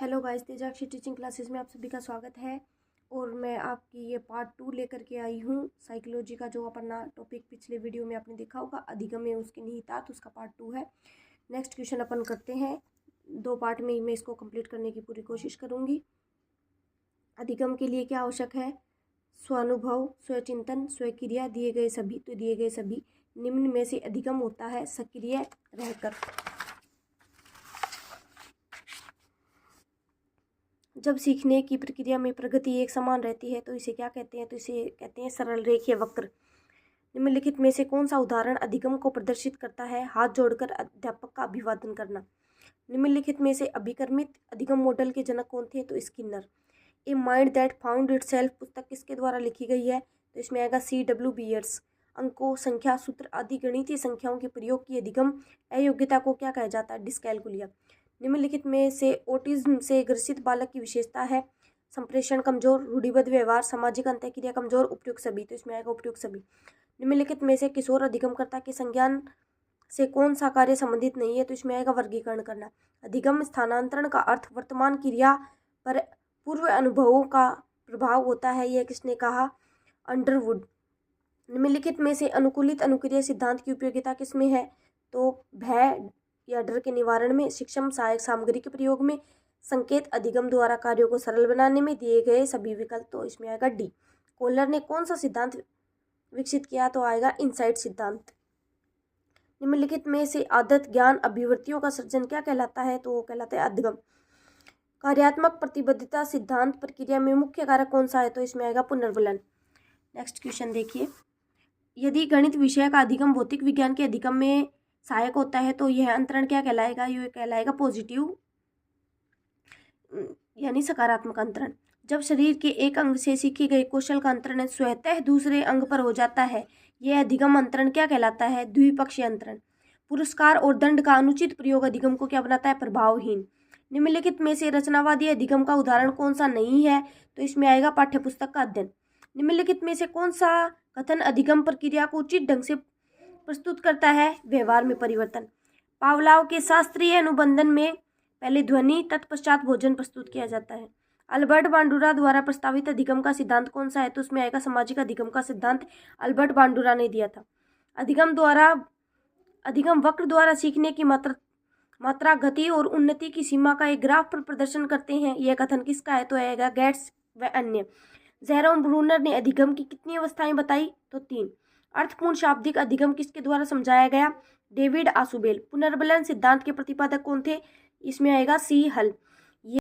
Hello guys, तेजाक्षी teaching classes में आप सभी का स्वागत है। और मैं आपकी ये पार्ट 2 लेकर के आई हूँ साइकोलॉजी का। जो अपना टॉपिक पिछले वीडियो में आपने देखा होगा, अधिगम में उसके निहितार्थ, उसका पार्ट 2 है। नेक्स्ट क्वेश्चन अपन करते हैं। 2 पार्ट में ही मैं इसको कंप्लीट करने की पूरी कोशिश करूँगी। अधिगम के लिए क्या आवश्यक है? स्वानुभव, स्वचिंतन, स्वक्रिया, दिए गए सभी। तो दिए गए सभी निम्न में से अधिगम होता है सक्रिय रहकर। जब सीखने की प्रक्रिया में प्रगति एक समान रहती है तो इसे क्या कहते हैं? तो इसे कहते हैं सरल रेखीय वक्र। निम्नलिखित में से कौन सा उदाहरण अधिगम को प्रदर्शित करता है? हाथ जोड़कर अध्यापक का अभिवादन करना। निम्नलिखित में से अभिकर्मित अधिगम मॉडल के जनक कौन थे? तो Skinner. A mind that found itself पुस्तक किसके द्वारा लिखी गई है? तो इसमें आएगा C.W. बियर्स। अंकों, संख्या, सूत्र आदि गणितीय संख्याओं के प्रयोग की अधिगम अयोग्यता को क्या कहा जाता है? डिस्कैलकुलिया। निम्नलिखित में से ऑटिज्म से ग्रसित बालक की विशेषता है? संप्रेषण कमजोर, रूढ़िबद्ध व्यवहार, सामाजिक अंतःक्रिया कमजोर, उपयुक्त सभी। तो इसमें आएगा उपयुक्त सभी। निम्नलिखित में से किशोर अधिगमकर्ता के संज्ञान से कौन सा कार्य संबंधित नहीं है? तो इसमें आएगा वर्गीकरण करना। अधिगम स्थानांतरण का अर्थ वर्तमान क्रिया पर पूर्व अनुभवों का प्रभाव होता है। यह किसने कहा? अंडरवुड। निम्नलिखित में से अनुकूलित अनुक्रिया सिद्धांत की उपयोगिता किसमें है? तो भय या डर के निवारण में, शिक्षण सहायक सामग्री के प्रयोग में, संकेत अधिगम द्वारा कार्यों को सरल बनाने में, दिए गए सभी विकल्प। तो इसमें आएगा डी। कोहलर ने कौन सा सिद्धांत विकसित किया? तो आएगा इनसाइट सिद्धांत। निम्नलिखित में से आदत ज्ञान अभिवृत्तियों का सृजन क्या कहलाता है? तो वो कहलाता है अधिगम। कार्यात्मक प्रतिबद्धता सिद्धांत प्रक्रिया में मुख्य कारक कौन सा है? तो इसमें आएगा पुनर्बलन। नेक्स्ट क्वेश्चन देखिए। यदि गणित विषय का अधिगम भौतिक विज्ञान के अधिगम में सहायक होता है तो यह अंतरण क्या कहलाएगा? यह कहलाएगा पॉजिटिव यानी सकारात्मक अंतरण। जब शरीर के एक अंग से सीखी गई कौशल का अंतरण स्वतः दूसरे अंग पर हो जाता है, यह अधिगम अंतरण क्या कहलाता है? द्विपक्षीय अंतरण। पुरस्कार और दंड का अनुचित प्रयोग अधिगम को क्या बनाता है? प्रभावहीन। निम्नलिखित में से रचनावादी अधिगम का उदाहरण कौन सा नहीं है? तो इसमें आएगा पाठ्यपुस्तक का अध्ययन। निम्नलिखित में से कौन सा कथन अधिगम प्रक्रिया को उचित ढंग से प्रस्तुत करता है? व्यवहार में परिवर्तन। पावलाव के शास्त्रीय अनुबंधन में पहले ध्वनि तत्पश्चात भोजन प्रस्तुत किया जाता है। अल्बर्ट बांडुरा द्वारा प्रस्तावित अधिगम का सिद्धांत कौन सा है? तो उसमें आएगा सामाजिक अधिगम का सिद्धांत। अल्बर्ट बांडुरा ने दिया था। अधिगम वक्र द्वारा सीखने की मात्रा, गति और उन्नति की सीमा का एक ग्राफ पर प्रदर्शन करते हैं। यह कथन किसका है? तो आएगा गेट्स व अन्य। जेरोम ब्रूनर ने अधिगम की कितनी अवस्थाएं बताई? तो 3। अर्थपूर्ण शाब्दिक अधिगम किसके द्वारा समझाया गया? David Ausubel. पुनर्बलन सिद्धांत के प्रतिपादक कौन थे? इसमें आएगा C. हल।